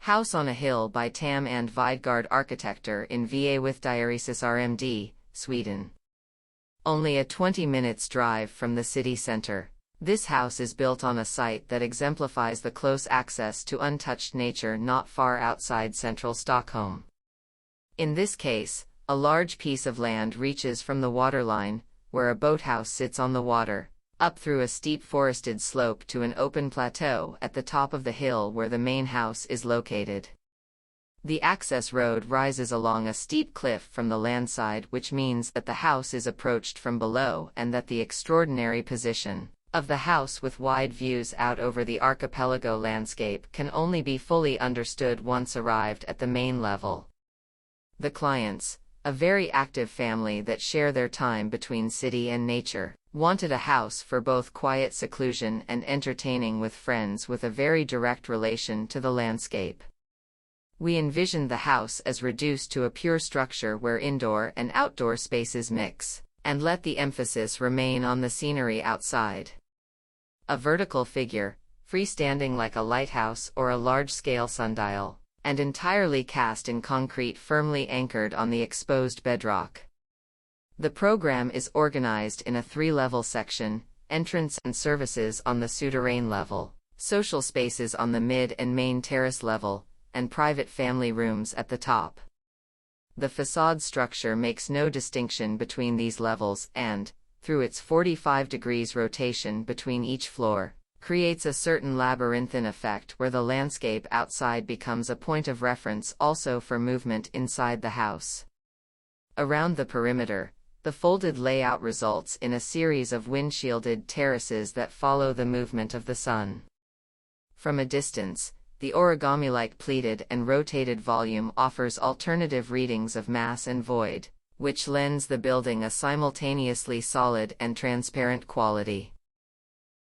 House on a Hill by Tham Videgård Arkitekter in Va with Diaresis RMD, Sweden. Only a 20 minutes drive from the city center. This house is built on a site that exemplifies the close access to untouched nature not far outside central Stockholm. In this case, a large piece of land reaches from the waterline, where a boathouse sits on the water, up through a steep forested slope to an open plateau at the top of the hill where the main house is located. The access road rises along a steep cliff from the landside, which means that the house is approached from below and that the extraordinary position of the house with wide views out over the archipelago landscape can only be fully understood once arrived at the main level. The clients, a very active family that share their time between city and nature, wanted a house for both quiet seclusion and entertaining with friends with a very direct relation to the landscape. We envisioned the house as reduced to a pure structure where indoor and outdoor spaces mix, and let the emphasis remain on the scenery outside. A vertical figure, freestanding like a lighthouse or a large-scale sundial, and entirely cast in concrete firmly anchored on the exposed bedrock. The program is organized in a 3-level section: entrance and services on the souterrain level, social spaces on the mid and main terrace level, and private family rooms at the top. The facade structure makes no distinction between these levels and, through its 45 degrees rotation between each floor, creates a certain labyrinthine effect where the landscape outside becomes a point of reference also for movement inside the house. Around the perimeter, the folded layout results in a series of wind-shielded terraces that follow the movement of the sun. From a distance, the origami-like pleated and rotated volume offers alternative readings of mass and void, which lends the building a simultaneously solid and transparent quality.